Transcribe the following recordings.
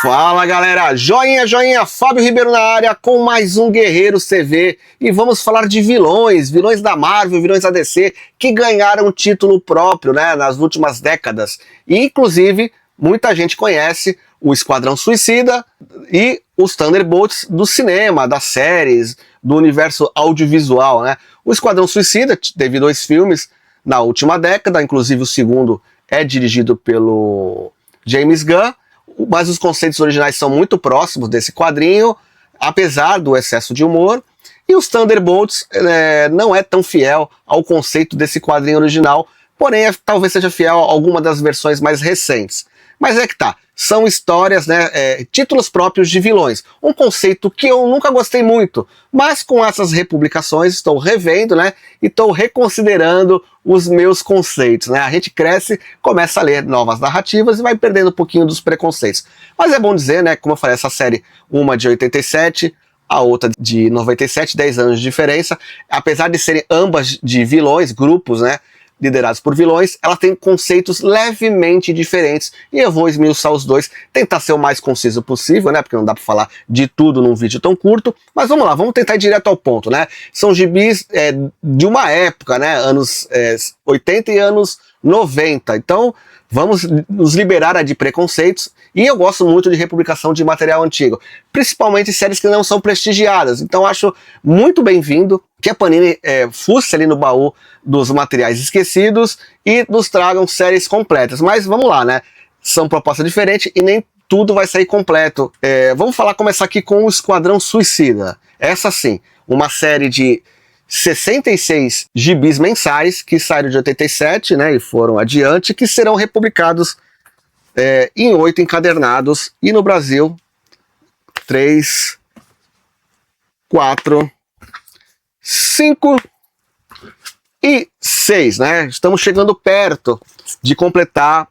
Fala galera, joinha, joinha, Fábio Ribeiro na área com mais um Guerreiro CV e vamos falar de vilões da Marvel, vilões da DC que ganharam título próprio, né, nas últimas décadas. E inclusive muita gente conhece o Esquadrão Suicida e os Thunderbolts do cinema, das séries, do universo audiovisual, né? O Esquadrão Suicida teve 2 filmes na última década, inclusive o segundo é dirigido pelo James Gunn, mas os conceitos originais são muito próximos desse quadrinho, apesar do excesso de humor. E os Thunderbolts não é tão fiel ao conceito desse quadrinho original, porém talvez seja fiel a alguma das versões mais recentes. Mas é que tá, são histórias, né, títulos próprios de vilões, um conceito que eu nunca gostei muito, mas com essas republicações estou revendo, né, e estou reconsiderando os meus conceitos, né, a gente cresce, começa a ler novas narrativas e vai perdendo um pouquinho dos preconceitos. Mas é bom dizer, né, como eu falei, essa série, uma de 87, a outra de 97, 10 anos de diferença, apesar de serem ambas de vilões, grupos, né, liderados por vilões, ela tem conceitos levemente diferentes e eu vou esmiuçar os dois, tentar ser o mais conciso possível, né, porque não dá para falar de tudo num vídeo tão curto, mas vamos lá, vamos tentar ir direto ao ponto, né. São gibis de uma época, né, anos 80 e anos 90, então vamos nos liberar de preconceitos. E eu gosto muito de republicação de material antigo, principalmente séries que não são prestigiadas, então acho muito bem-vindo que a Panini fusse ali no baú dos materiais esquecidos e nos tragam séries completas. Mas vamos lá, né? São propostas diferentes e nem tudo vai sair completo. Vamos começar aqui com o Esquadrão Suicida. Essa sim, uma série de 66 gibis mensais que saíram de 87, né, e foram adiante, que serão republicados em 8 encadernados, e no Brasil 3, 4, 5 e 6, né? Estamos chegando perto de completar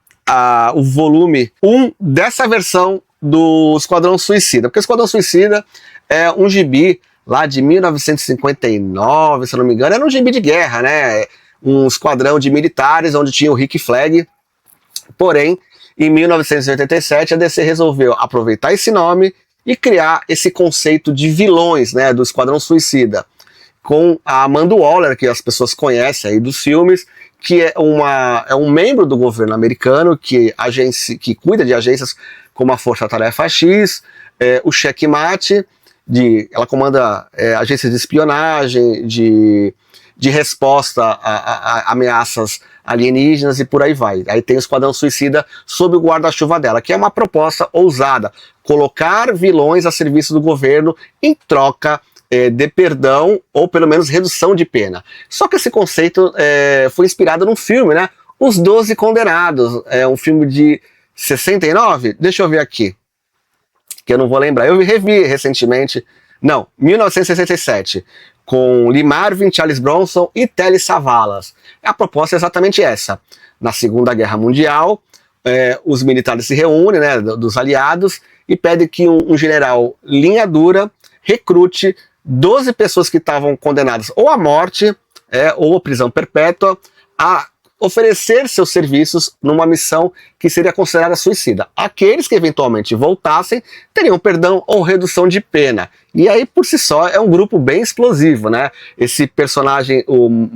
o volume 1 dessa versão do Esquadrão Suicida, porque o Esquadrão Suicida é um gibi lá de 1959, se eu não me engano, era um gibi de guerra, né? Um esquadrão de militares onde tinha o Rick Flag, porém em 1987 a DC resolveu aproveitar esse nome e criar esse conceito de vilões, né, do Esquadrão Suicida, com a Amanda Waller, que as pessoas conhecem aí dos filmes, que é um membro do governo americano que cuida de agências como a Força Tarefa X, o Checkmate, ela comanda agências de espionagem, de resposta a ameaças alienígenas e por aí vai. Aí tem o Esquadrão Suicida sob o guarda-chuva dela, que é uma proposta ousada, colocar vilões a serviço do governo em troca de perdão ou pelo menos redução de pena. Só que esse conceito foi inspirado num filme, né? Os 12 Condenados, um filme de 69, deixa eu ver aqui, que eu não vou lembrar, eu revi recentemente, 1967, com Lee Marvin, Charles Bronson e Telly Savalas. A proposta é exatamente essa. Na Segunda Guerra Mundial, os militares se reúnem, né, dos aliados, e pedem que um general linha dura recrute 12 pessoas que estavam condenadas ou à morte ou à prisão perpétua a oferecer seus serviços numa missão que seria considerada suicida. Aqueles que eventualmente voltassem teriam perdão ou redução de pena. E aí, por si só, é um grupo bem explosivo, né? Esse personagem, o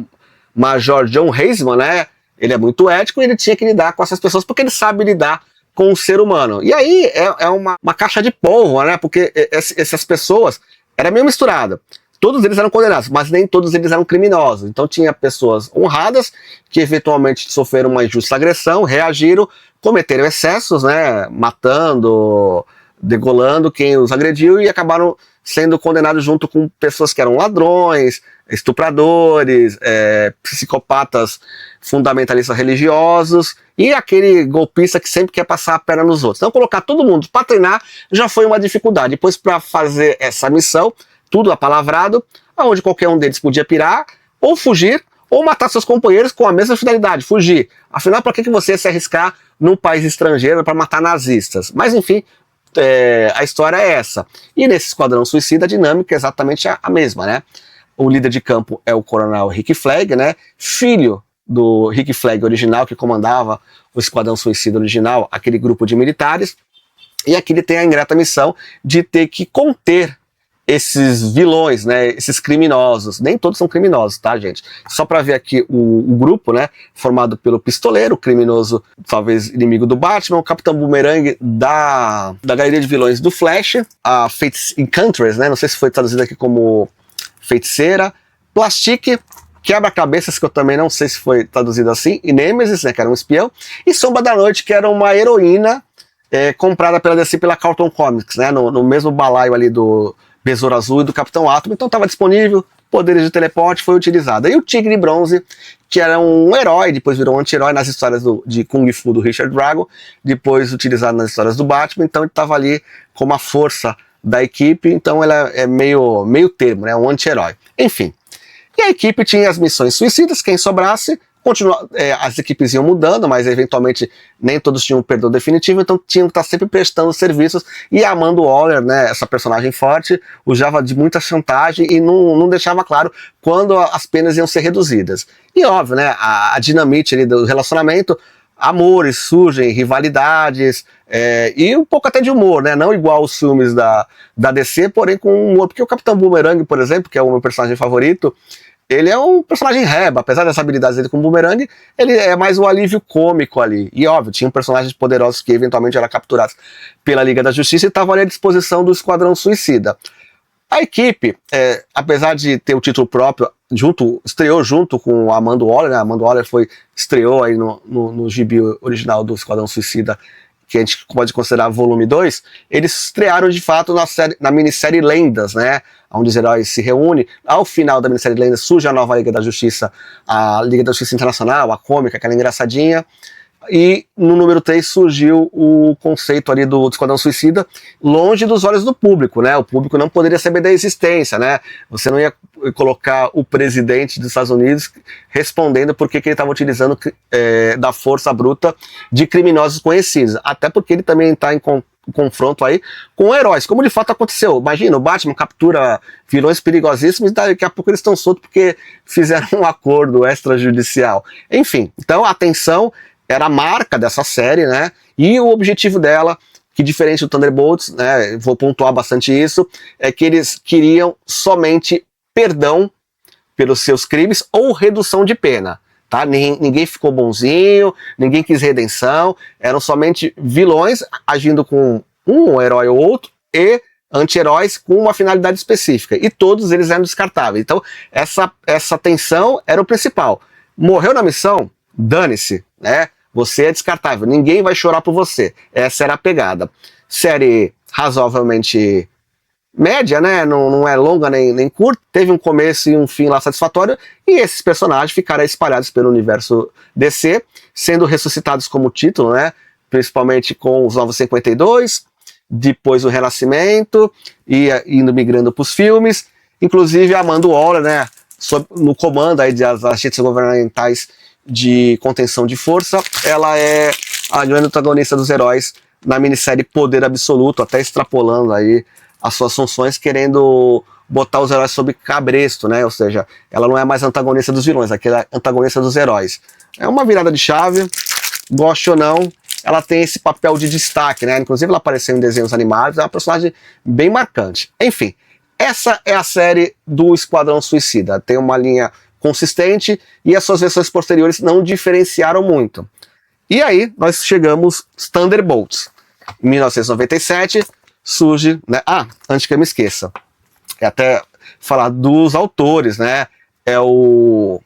Major John Heisman, né? Ele é muito ético e ele tinha que lidar com essas pessoas porque ele sabe lidar com o ser humano. E aí é uma caixa de pólvora, né? Porque essas pessoas era meio misturada. Todos eles eram condenados, mas nem todos eles eram criminosos. Então tinha pessoas honradas que eventualmente sofreram uma injusta agressão, reagiram, cometeram excessos, né, matando, degolando quem os agrediu e acabaram sendo condenados junto com pessoas que eram ladrões, estupradores, psicopatas fundamentalistas religiosos e aquele golpista que sempre quer passar a perna nos outros. Então colocar todo mundo para treinar já foi uma dificuldade. Depois, para fazer essa missão, tudo apalavrado, onde qualquer um deles podia pirar, ou fugir, ou matar seus companheiros com a mesma finalidade, fugir. Afinal, para que você ia se arriscar num país estrangeiro para matar nazistas? Mas enfim, a história é essa. E nesse Esquadrão Suicida a dinâmica é exatamente a mesma, né? O líder de campo é o coronel Rick Flag, né? Filho do Rick Flag original, que comandava o Esquadrão Suicida original, aquele grupo de militares. E aqui ele tem a ingrata missão de ter que conter esses vilões, né, esses criminosos. Nem todos são criminosos, tá, gente? Só para ver aqui o grupo, né, formado pelo Pistoleiro, o criminoso, talvez inimigo do Batman, o Capitão Boomerang da galeria de vilões do Flash, a Fates Enchantress, né, não sei se foi traduzido aqui como feiticeira, Plastique, Quebra-Cabeças, que eu também não sei se foi traduzido assim, e Nemesis, né, que era um espião, e Sombra da Noite, que era uma heroína comprada pela DC, pela Carlton Comics, né, no mesmo balaio ali do Besouro Azul e do Capitão Átomo, então estava disponível, poderes de teleporte, foi utilizado. E o Tigre Bronze, que era um herói, depois virou um anti-herói nas histórias de Kung Fu do Richard Drago, depois utilizado nas histórias do Batman, então ele estava ali como a força da equipe, então ela é meio termo, né, um anti-herói. Enfim, e a equipe tinha as missões suicidas, quem sobrasse, as equipes iam mudando, mas eventualmente nem todos tinham um perdão definitivo, então tinham que estar sempre prestando serviços, e a Amanda Waller, né, essa personagem forte, usava de muita chantagem e não deixava claro quando as penas iam ser reduzidas. E óbvio, né, a dinamite ali do relacionamento, amores surgem, rivalidades, e um pouco até de humor, né, não igual os filmes da DC, porém com humor, porque o Capitão Boomerang, por exemplo, que é o meu personagem favorito, ele é um personagem reba, apesar das habilidades dele com o Boomerang, ele é mais um alívio cômico ali. E óbvio, tinham personagens poderosos que eventualmente eram capturados pela Liga da Justiça e estavam ali à disposição do Esquadrão Suicida. A equipe, apesar de ter o título próprio, estreou junto com a Amanda Waller, né? A Amanda Waller estreou aí no gibi original do Esquadrão Suicida, que a gente pode considerar volume 2, eles estrearam de fato na minissérie Lendas, né, onde os heróis se reúnem. Ao final da minissérie Lendas surge a nova Liga da Justiça, a Liga da Justiça Internacional, a cômica, aquela engraçadinha, e no número 3 surgiu o conceito ali do Esquadrão Suicida longe dos olhos do público, né? O público não poderia saber da existência, né? Você não ia colocar o presidente dos Estados Unidos respondendo por que ele estava utilizando da força bruta de criminosos conhecidos, até porque ele também está em confronto aí com heróis, como de fato aconteceu. Imagina, o Batman captura vilões perigosíssimos e daqui a pouco eles estão soltos porque fizeram um acordo extrajudicial. Enfim, então a atenção era a marca dessa série, né? E o objetivo dela, que diferente do Thunderbolts, né? Vou pontuar bastante isso, é que eles queriam somente perdão pelos seus crimes ou redução de pena, tá? Ninguém ficou bonzinho, ninguém quis redenção, eram somente vilões agindo com um herói ou outro e anti-heróis com uma finalidade específica, e todos eles eram descartáveis. Então essa tensão era o principal. Morreu na missão? Dane-se, né? Você é descartável, ninguém vai chorar por você. Essa era a pegada. Série razoavelmente média, né? Não é longa nem curta, teve um começo e um fim lá satisfatório, e esses personagens ficaram espalhados pelo universo DC, sendo ressuscitados como título, né? Principalmente com os Novos 52, depois o Renascimento, e indo migrando para os filmes, inclusive a Amanda Waller, né? No comando aí das agências governamentais de contenção de força, ela é a grande antagonista dos heróis na minissérie Poder Absoluto, até extrapolando aí as suas funções, querendo botar os heróis sob cabresto, né? Ou seja, ela não é mais antagonista dos vilões, aqui ela é antagonista dos heróis. É uma virada de chave, goste ou não, ela tem esse papel de destaque, né? Inclusive ela apareceu em desenhos animados, é uma personagem bem marcante. Enfim, essa é a série do Esquadrão Suicida, tem uma linha consistente e as suas versões posteriores não diferenciaram muito. E aí nós chegamos aos Thunderbolts. Em 1997 surge, né? Antes que eu me esqueça, é até falar dos autores, né? É o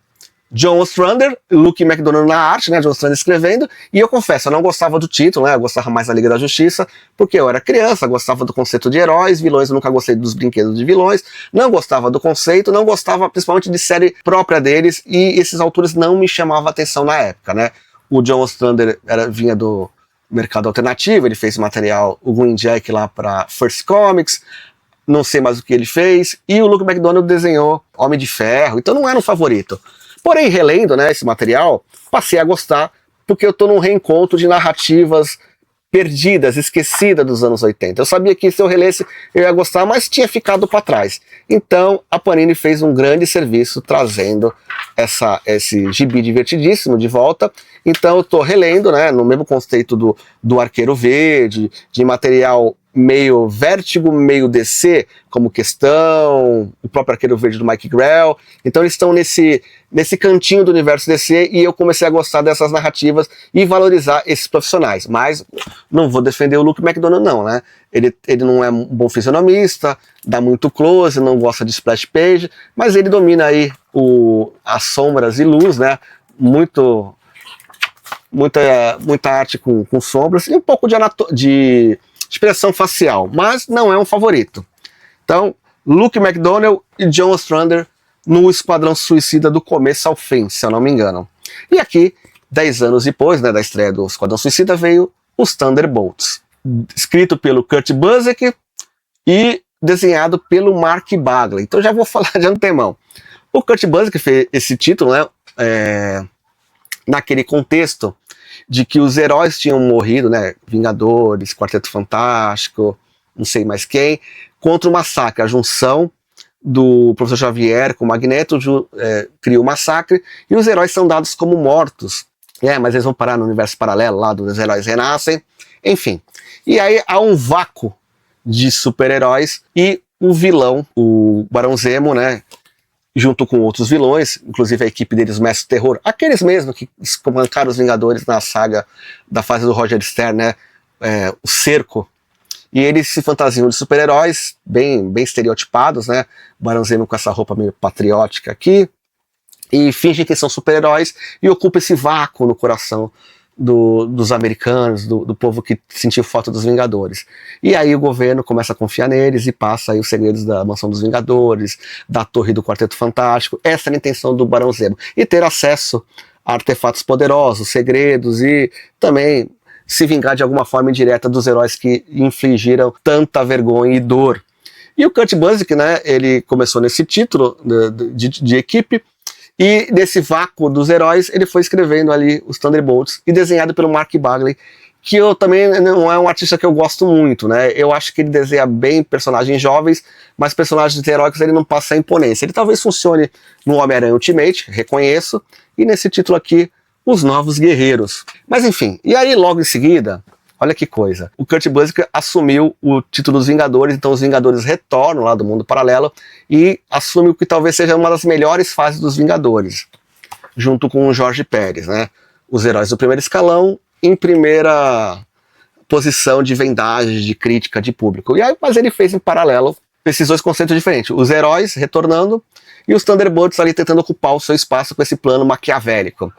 John Ostrander, Luke McDonnell na arte, né? John Ostrander escrevendo, e eu confesso, eu não gostava do título, né? Eu gostava mais da Liga da Justiça, porque eu era criança, gostava do conceito de heróis, vilões, eu nunca gostei dos brinquedos de vilões, não gostava do conceito, não gostava principalmente de série própria deles, e esses autores não me chamavam a atenção na época, né? O John Ostrander vinha do mercado alternativo, ele fez material, o Green Jack lá para First Comics, não sei mais o que ele fez, e o Luke McDonnell desenhou Homem de Ferro, então não era um favorito. Porém, relendo, né, esse material, passei a gostar, porque eu estou num reencontro de narrativas perdidas, esquecidas dos anos 80. Eu sabia que se eu relesse eu ia gostar, mas tinha ficado para trás. Então a Panini fez um grande serviço trazendo esse gibi divertidíssimo de volta. Então eu estou relendo, né, no mesmo conceito do Arqueiro Verde, de material meio Vértigo, meio DC, como Questão, o próprio Arqueiro Verde do Mike Grell. Então eles estão nesse cantinho do universo DC e eu comecei a gostar dessas narrativas e valorizar esses profissionais. Mas não vou defender o Luke McDonnell não, né? Ele não é um bom fisionomista, dá muito close, não gosta de splash page, mas ele domina aí as sombras e luz, né? Muita arte com sombras e um pouco de expressão facial, mas não é um favorito. Então, Luke McDonnell e John Ostrander no Esquadrão Suicida do começo ao fim, se eu não me engano. E aqui, 10 anos depois, né, da estreia do Esquadrão Suicida, veio os Thunderbolts, escrito pelo Kurt Busiek e desenhado pelo Mark Bagley. Então já vou falar de antemão. O Kurt Busiek fez esse título, né, naquele contexto de que os heróis tinham morrido, né, Vingadores, Quarteto Fantástico, não sei mais quem, contra o massacre, a junção do Professor Xavier com o Magneto cria o massacre e os heróis são dados como mortos, mas eles vão parar no universo paralelo lá dos heróis renascem, enfim. E aí há um vácuo de super-heróis e o vilão, o Barão Zemo, né, junto com outros vilões, inclusive a equipe deles, o Mestre Terror, aqueles mesmos que espancaram os Vingadores na saga da fase do Roger Stern, né, o Cerco, e eles se fantasiam de super-heróis, bem estereotipados, né, o Barão Zemo com essa roupa meio patriótica aqui, e fingem que são super-heróis, e ocupa esse vácuo no coração dos americanos, do povo que sentiu falta dos Vingadores. E aí o governo começa a confiar neles e passa aí os segredos da Mansão dos Vingadores, da Torre do Quarteto Fantástico. Essa era a intenção do Barão Zemo. E ter acesso a artefatos poderosos, segredos e também se vingar de alguma forma indireta dos heróis que infligiram tanta vergonha e dor. E o Kurt Busiek, né, ele começou nesse título de equipe, e nesse vácuo dos heróis, ele foi escrevendo ali os Thunderbolts e desenhado pelo Mark Bagley, que eu também não é um artista que eu gosto muito, né? Eu acho que ele desenha bem personagens jovens, mas personagens heróicos ele não passa a imponência. Ele talvez funcione no Homem-Aranha Ultimate, reconheço, e nesse título aqui, Os Novos Guerreiros. Mas enfim, e aí logo em seguida, olha que coisa, o Kurt Busiek assumiu o título dos Vingadores, então os Vingadores retornam lá do mundo paralelo e assume o que talvez seja uma das melhores fases dos Vingadores, junto com o Jorge Pérez, né? Os heróis do primeiro escalão em primeira posição de vendagem, de crítica, de público. E aí, mas ele fez em paralelo esses dois conceitos diferentes, os heróis retornando e os Thunderbolts ali tentando ocupar o seu espaço com esse plano maquiavélico.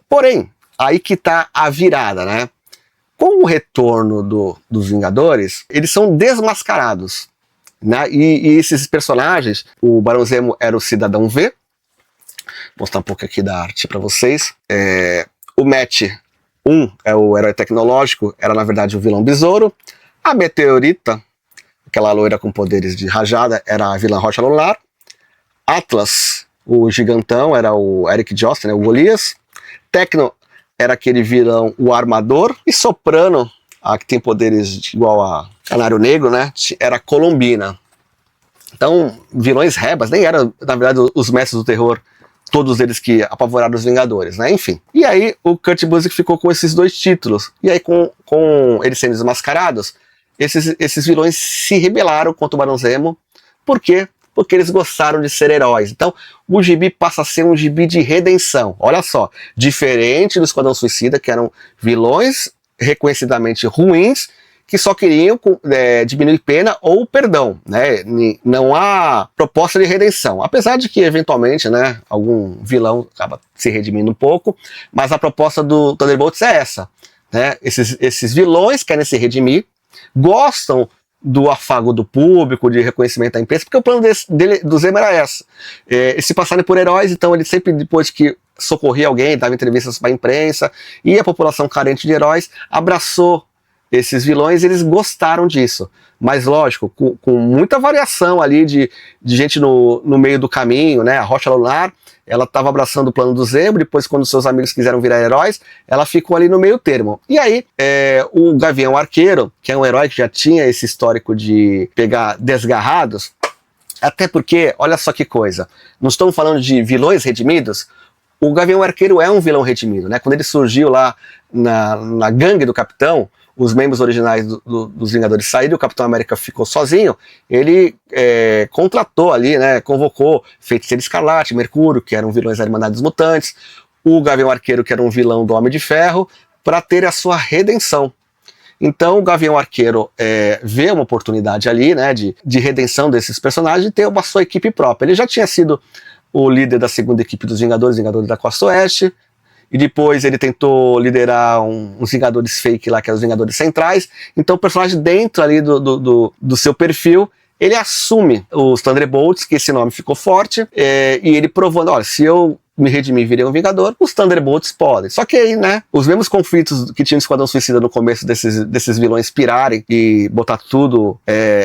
Porém, aí que tá a virada, né? Com o retorno dos Vingadores, eles são desmascarados, né? E esses personagens, o Barão Zemo era o Cidadão V, vou mostrar um pouco aqui da arte para vocês. O Matt 1 é o herói tecnológico, era na verdade o vilão Besouro. A Meteorita, aquela loira com poderes de rajada, era a vilã Rocha Lunar. Atlas, o gigantão, era o Eric Jost, né, o Golias. Tecno era aquele vilão, o Armador, e Soprano, a que tem poderes igual a Canário Negro, né, era Colombina. Então, vilões rebas, nem eram, na verdade, os mestres do terror, todos eles que apavoraram os Vingadores, né, enfim. E aí, o Kurt Busiek ficou com esses dois títulos, e aí, com eles sendo desmascarados, esses vilões se rebelaram contra o Barão Zemo. Por quê? Porque eles gostaram de ser heróis. Então, o gibi passa a ser um gibi de redenção. Olha só, diferente do Esquadrão Suicida, que eram vilões reconhecidamente ruins, que só queriam diminuir pena ou perdão, né? Não há proposta de redenção. Apesar de que, eventualmente, né, algum vilão acaba se redimindo um pouco, mas a proposta do Thunderbolts é essa, né? Esses vilões querem se redimir, gostam do afago do público, de reconhecimento da imprensa, porque o plano do Zemo era essa. Eles se passarem por heróis, então ele sempre, depois que socorria alguém, dava entrevistas para a imprensa, e a população carente de heróis abraçou esses vilões, eles gostaram disso. Mas lógico, com muita variação ali de gente no meio do caminho, né? A Rocha Lunar, ela estava abraçando o plano do Zemo, depois quando seus amigos quiseram virar heróis, ela ficou ali no meio termo. E aí, o Gavião Arqueiro, que é um herói que já tinha esse histórico de pegar desgarrados, até porque, olha só que coisa, não estamos falando de vilões redimidos, o Gavião Arqueiro é um vilão redimido, né? Quando ele surgiu lá na gangue do Capitão, os membros originais dos Vingadores saíram, o Capitão América ficou sozinho, ele contratou ali, né, convocou Feiticeiro Escarlate, Mercúrio, que eram vilões da Irmandade dos Mutantes, o Gavião Arqueiro, que era um vilão do Homem de Ferro, para ter a sua redenção. Então o Gavião Arqueiro vê uma oportunidade ali, né, de redenção desses personagens e ter uma sua equipe própria. Ele já tinha sido o líder da segunda equipe dos Vingadores da Costa Oeste, e depois ele tentou liderar uns Vingadores fake lá, que eram os Vingadores Centrais. Então o personagem dentro ali do seu perfil, ele assume os Thunderbolts, que esse nome ficou forte, e ele provando, olha, se eu me redimir e virei um Vingador, os Thunderbolts podem. Só que aí, né, os mesmos conflitos que tinha no Esquadrão Suicida no começo desses vilões pirarem e botar tudo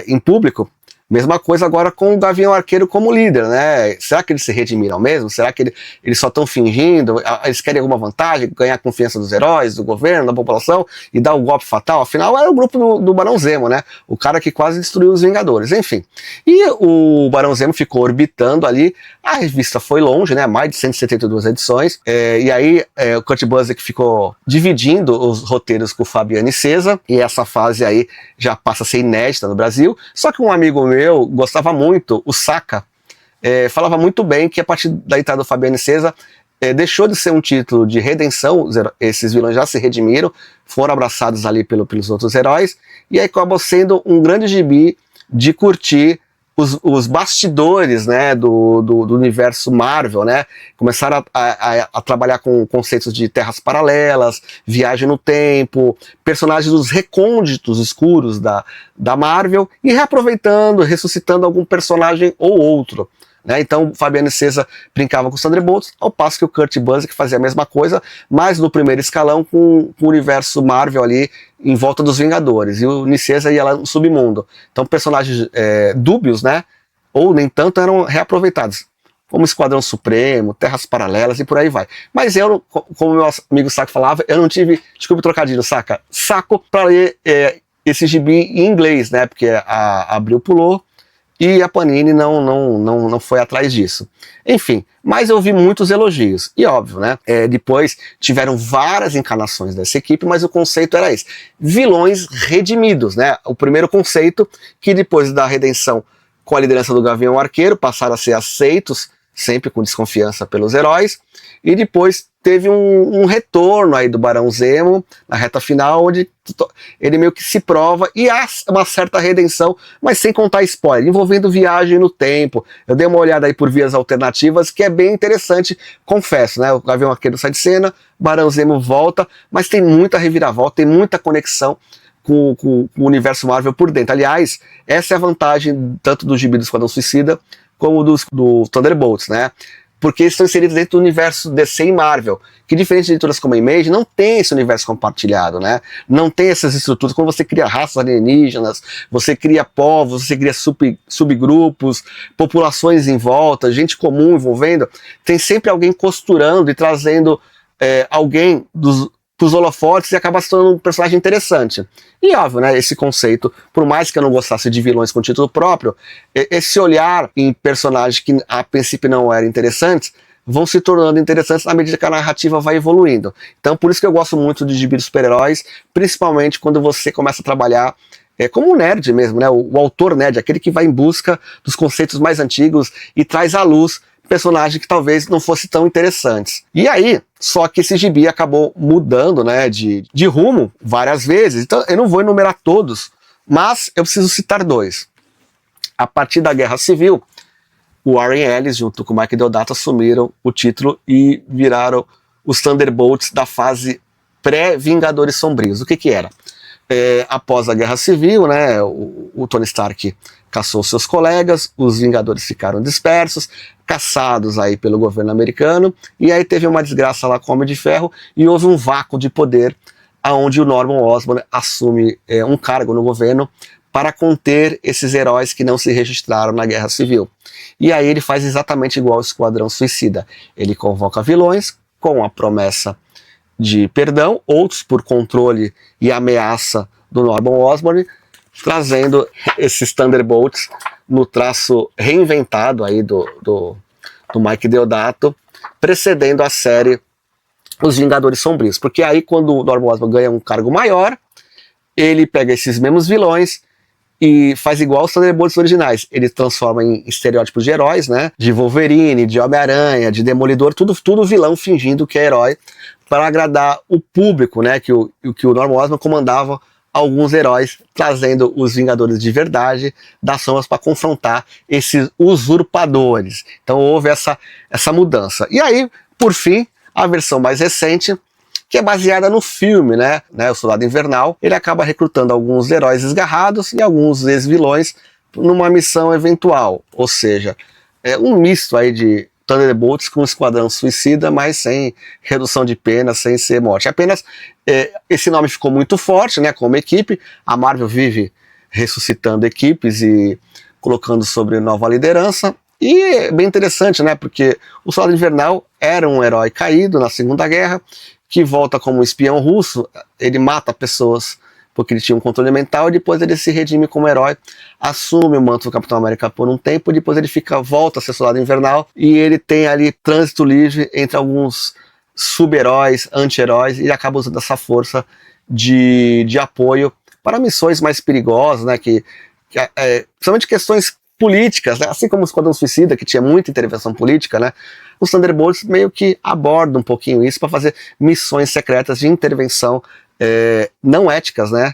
em público, mesma coisa agora com o Gavião Arqueiro como líder, né? Será que eles se redimiram mesmo? Será que eles só estão fingindo? Eles querem alguma vantagem? Ganhar a confiança dos heróis, do governo, da população e dar um golpe fatal? Afinal, era o grupo do Barão Zemo, né? O cara que quase destruiu os Vingadores, enfim. E o Barão Zemo ficou orbitando ali. A revista foi longe, né? Mais de 172 edições. E aí o Kurt Busiek ficou dividindo os roteiros com o Fabiano César. E essa fase aí já passa a ser inédita no Brasil. Só que um amigo meu gostava muito, o Saka, falava muito bem que a partir da entrada do Fabiano César deixou de ser um título de redenção, esses vilões já se redimiram, foram abraçados ali pelos outros heróis, e aí acabou sendo um grande gibi de curtir os bastidores, né, do universo Marvel, né? Começaram a trabalhar com conceitos de terras paralelas, viagem no tempo, personagens dos recônditos escuros da Marvel, e reaproveitando, ressuscitando algum personagem ou outro, né? Então o Fabiano César brincava com os Thunderbolts, ao passo que o Kurt Busiek fazia a mesma coisa, mas no primeiro escalão com o universo Marvel ali em volta dos Vingadores, e o Nicesa ia lá no submundo. Então personagens dúbios, né, ou nem tanto, eram reaproveitados, como Esquadrão Supremo, Terras Paralelas e por aí vai. Mas eu, como meu amigo Saco falava, eu não tive, desculpa o trocadilho, saco para ler esse gibi em inglês, né, porque a Abril pulou, e a Panini não foi atrás disso. Enfim, mas eu vi muitos elogios. E óbvio, né? Depois tiveram várias encarnações dessa equipe, mas o conceito era esse. Vilões redimidos, né? O primeiro conceito, que depois da redenção com a liderança do Gavião Arqueiro, passaram a ser aceitos, sempre com desconfiança pelos heróis. E depois teve um retorno aí do Barão Zemo, na reta final, onde ele meio que se prova, e há uma certa redenção, mas sem contar spoiler, envolvendo viagem no tempo. Eu dei uma olhada aí por vias alternativas, que é bem interessante, confesso, né? O Gavião Arqueiro sai de cena, Barão Zemo volta, mas tem muita reviravolta, tem muita conexão com o universo Marvel por dentro. Aliás, essa é a vantagem tanto do gibi do Esquadrão Suicida, como do Thunderbolts, né? Porque eles estão inseridos dentro do universo DC e Marvel, que diferente de editoras como a Image, não tem esse universo compartilhado, né? Não tem essas estruturas, quando você cria raças alienígenas, você cria povos, você cria subgrupos, populações em volta, gente comum envolvendo, tem sempre alguém costurando e trazendo alguém dos holofotes e acaba se tornando um personagem interessante. E óbvio, né, esse conceito, por mais que eu não gostasse de vilões com título próprio, esse olhar em personagens que a princípio não eram interessantes, vão se tornando interessantes à medida que a narrativa vai evoluindo. Então por isso que eu gosto muito de gibi de super-heróis, principalmente quando você começa a trabalhar como um nerd mesmo, né, o autor nerd, aquele que vai em busca dos conceitos mais antigos e traz à luz personagens que talvez não fossem tão interessantes. E aí, só que esse gibi acabou mudando, né, de rumo várias vezes, então eu não vou enumerar todos, mas eu preciso citar dois. A partir da Guerra Civil, o Warren Ellis junto com o Mike Deodato assumiram o título e viraram os Thunderbolts da fase pré-Vingadores Sombrios. O que era? Após a Guerra Civil, né, o Tony Stark caçou seus colegas, os Vingadores ficaram dispersos, caçados aí pelo governo americano, e aí teve uma desgraça lá com o Homem de Ferro, e houve um vácuo de poder aonde o Norman Osborn assume um cargo no governo para conter esses heróis que não se registraram na Guerra Civil. E aí ele faz exatamente igual ao Esquadrão Suicida. Ele convoca vilões com a promessa de perdão, outros por controle e ameaça do Norman Osborn, trazendo esses Thunderbolts no traço reinventado aí do Mike Deodato, precedendo a série Os Vingadores Sombrios. Porque aí quando o Norman Osborn ganha um cargo maior, ele pega esses mesmos vilões e faz igual aos Thunderbolts originais. Ele transforma em estereótipos de heróis, né? De Wolverine, de Homem-Aranha, de Demolidor, tudo vilão fingindo que é herói, para agradar o público, né? Que o Norman Osborn comandava alguns heróis, trazendo os Vingadores de verdade das sombras para confrontar esses usurpadores. Então houve essa mudança. E aí, por fim, a versão mais recente, que é baseada no filme, né? O Soldado Invernal, ele acaba recrutando alguns heróis esgarrados e alguns ex-vilões numa missão eventual, ou seja, é um misto aí de Thunderbolts com Esquadrão Suicida, mas sem redução de pena, sem ser morte. Apenas esse nome ficou muito forte, né? Como equipe, a Marvel vive ressuscitando equipes e colocando sobre nova liderança. E é bem interessante, né? Porque o Soldado Invernal era um herói caído na Segunda Guerra, que volta como espião russo. Ele mata pessoas porque ele tinha um controle mental, e depois ele se redime como herói, assume o manto do Capitão América por um tempo, e depois ele volta a ser Soldado Invernal, e ele tem ali trânsito livre entre alguns sub-heróis, anti-heróis, e acaba usando essa força de apoio para missões mais perigosas, né, principalmente questões políticas, né, assim como o Esquadrão Suicida, que tinha muita intervenção política, né, os Thunderbolts meio que abordam um pouquinho isso para fazer missões secretas de intervenção não éticas, né,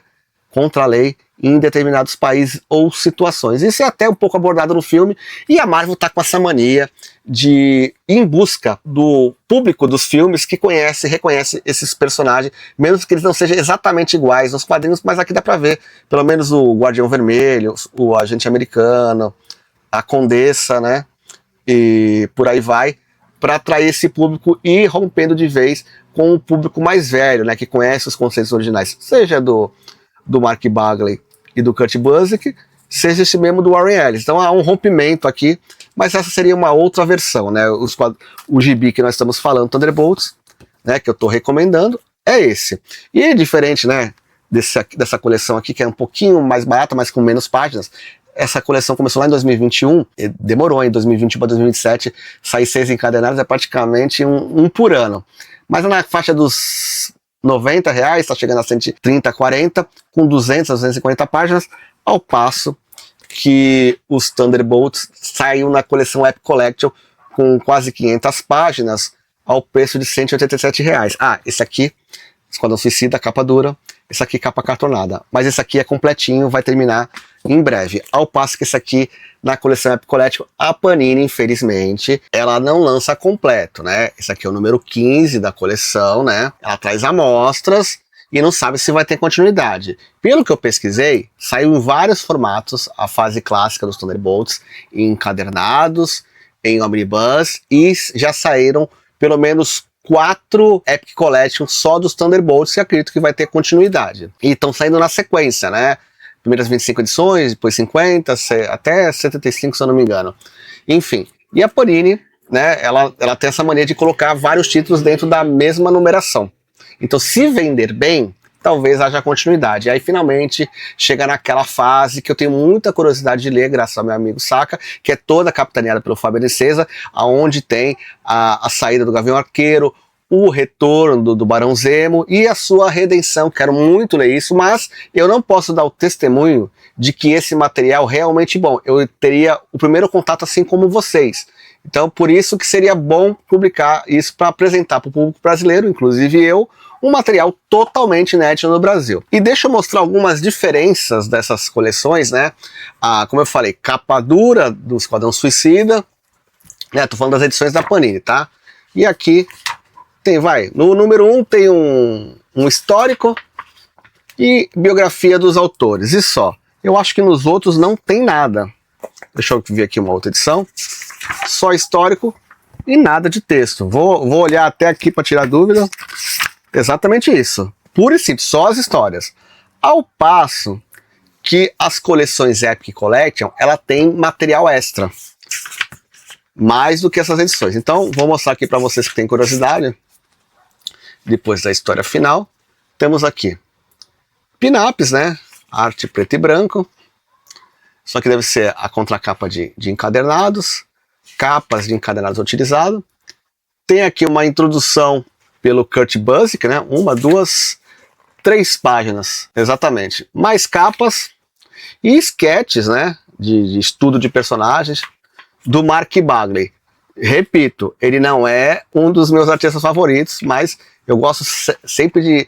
contra a lei em determinados países ou situações. Isso é até um pouco abordado no filme, e a Marvel está com essa mania de ir em busca do público dos filmes que conhece e reconhece esses personagens, mesmo que eles não sejam exatamente iguais nos quadrinhos, mas aqui dá para ver, pelo menos o Guardião Vermelho, o Agente Americano, a Condessa, né, e por aí vai, para atrair esse público e ir rompendo de vez com o público mais velho, né, que conhece os conceitos originais, seja do Mark Bagley e do Kurt Busiek, seja esse mesmo do Warren Ellis. Então há um rompimento aqui, mas essa seria uma outra versão, né? O gibi que nós estamos falando, Thunderbolts, né, que eu estou recomendando, é esse. E é diferente, né, dessa coleção aqui, que é um pouquinho mais barata, mas com menos páginas. Essa coleção começou lá em 2021, demorou em 2021 para 2027, sair 6 encadenados, é praticamente um por ano. Mas na faixa dos R$90, está chegando a 130, 40, com 200 a 250 páginas, ao passo que os Thunderbolts saíram na coleção Epic Collection com quase 500 páginas, ao preço de R$187. Ah, esse aqui, Esquadrão Suicida, capa dura, esse aqui capa cartonada, mas esse aqui é completinho, vai terminar em breve, ao passo que esse aqui na coleção Epic Collection, a Panini, infelizmente, ela não lança completo, né? Esse aqui é o número 15 da coleção, né? Ela traz amostras e não sabe se vai ter continuidade. Pelo que eu pesquisei, saiu em vários formatos a fase clássica dos Thunderbolts, em encadernados, em omnibus, e já saíram pelo menos 4 Epic Collection só dos Thunderbolts, que acredito que vai ter continuidade. E estão saindo na sequência, né? Primeiras 25 edições, depois 50, até 75, se eu não me engano. Enfim, e a Panini, né, ela tem essa mania de colocar vários títulos dentro da mesma numeração. Então, se vender bem, talvez haja continuidade. E aí, finalmente, chega naquela fase que eu tenho muita curiosidade de ler, graças ao meu amigo Saka, que é toda capitaneada pelo Fábio Aniceza, aonde tem a saída do Gavião Arqueiro, o retorno do Barão Zemo e a sua redenção. Quero muito ler isso, mas eu não posso dar o testemunho de que esse material é realmente bom. Eu teria o primeiro contato assim como vocês. Então, por isso que seria bom publicar isso para apresentar para o público brasileiro, inclusive eu, um material totalmente inédito no Brasil. E deixa eu mostrar algumas diferenças dessas coleções, né? Como eu falei, capa dura do Esquadrão Suicida, né? Tô falando das edições da Panini, tá? E aqui no número 1 tem um histórico e biografia dos autores, e só. Eu acho que nos outros não tem nada. Deixa eu ver aqui uma outra edição. Só histórico e nada de texto. Vou olhar até aqui para tirar dúvida. Exatamente isso. pura e simples, só as histórias. Ao passo que as coleções Epic Collection, ela tem material extra, mais do que essas edições. Então, vou mostrar aqui para vocês que têm curiosidade. Depois da história final, temos aqui pin-ups, né? Arte preto e branco. Só que deve ser a contracapa de encadernados, capas de encadernados utilizados. Tem aqui uma introdução pelo Kurt Busiek, né? 1, 2, 3 páginas, exatamente. Mais capas e sketches, né? De estudo de personagens do Mark Bagley. Repito, ele não é um dos meus artistas favoritos, mas eu gosto sempre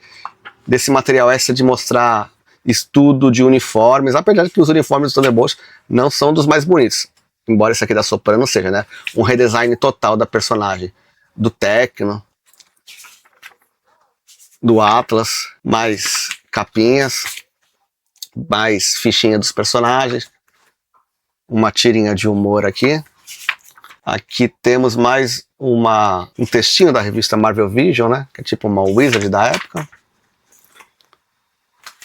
desse material extra de mostrar estudo de uniformes, apesar de que os uniformes do Thunderbolt não são dos mais bonitos, embora esse aqui da Soprano seja, né? Um redesign total da personagem, do Tecno, do Atlas, mais capinhas, mais fichinha dos personagens, uma tirinha de humor aqui. Aqui temos mais um textinho da revista Marvel Vision, né? Que é tipo uma Wizard da época.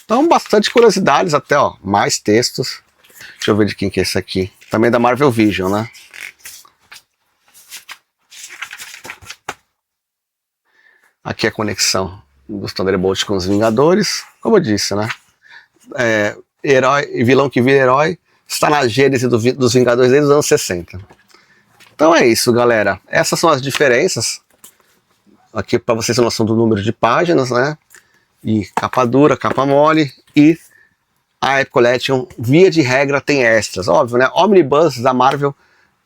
Então, bastante curiosidades até, ó. Mais textos. Deixa eu ver de quem que é esse aqui. Também da Marvel Vision, né? Aqui é a conexão dos Thunderbolts com os Vingadores. Como eu disse, né? Vilão que vira herói está na gênese dos Vingadores desde os anos 60. Então é isso, galera. Essas são as diferenças. Aqui para vocês terem noção do número de páginas, né? E capa dura, capa mole. E a Epic Collection, via de regra, tem extras. Óbvio, né? Omnibus da Marvel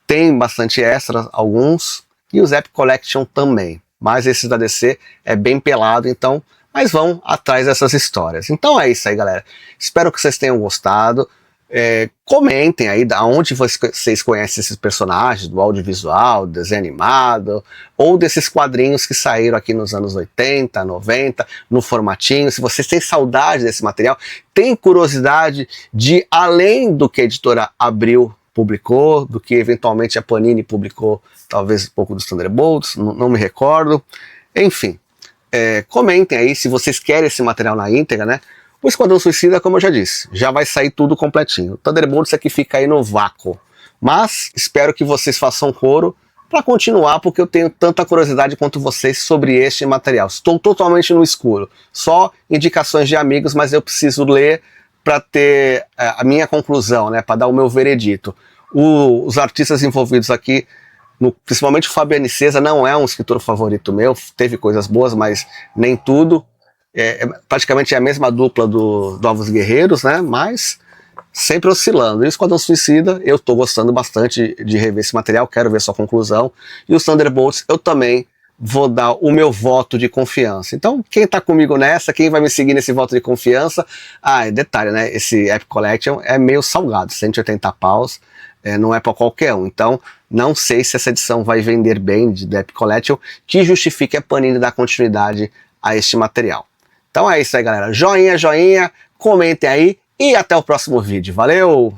tem bastante extras, alguns. E os Epic Collection também. Mas esses da DC é bem pelado, então... Mas vão atrás dessas histórias. Então é isso aí, galera. Espero que vocês tenham gostado. Comentem aí de onde vocês conhecem esses personagens, do audiovisual, do desenho animado, ou desses quadrinhos que saíram aqui nos anos 80, 90, no formatinho. Se vocês têm saudade desse material, têm curiosidade de, além do que a editora Abril publicou, do que eventualmente a Panini publicou, talvez um pouco dos Thunderbolts, não me recordo. Enfim, comentem aí se vocês querem esse material na íntegra, né? O Esquadrão Suicida, como eu já disse, já vai sair tudo completinho. O Thunderbolts aqui fica aí no vácuo. Mas espero que vocês façam coro para continuar, porque eu tenho tanta curiosidade quanto vocês sobre este material. Estou totalmente no escuro. Só indicações de amigos, mas eu preciso ler para ter a minha conclusão, né? Para dar o meu veredito. Os artistas envolvidos aqui, principalmente o Fabiano César, não é um escritor favorito meu. Teve coisas boas, mas nem tudo. Praticamente é a mesma dupla do Novos Guerreiros, né? Mas sempre oscilando. E o Esquadrão Suicida, eu tô gostando bastante de rever esse material, quero ver sua conclusão. E os Thunderbolts, eu também vou dar o meu voto de confiança. Então, quem tá comigo nessa, quem vai me seguir nesse voto de confiança... detalhe, né? Esse Epic Collection é meio salgado, 180 paus, não é para qualquer um. Então, não sei se essa edição vai vender bem do Epic Collection, que justifique a Panini dar continuidade a este material. Então é isso aí, galera. Joinha, joinha, comentem aí e até o próximo vídeo. Valeu!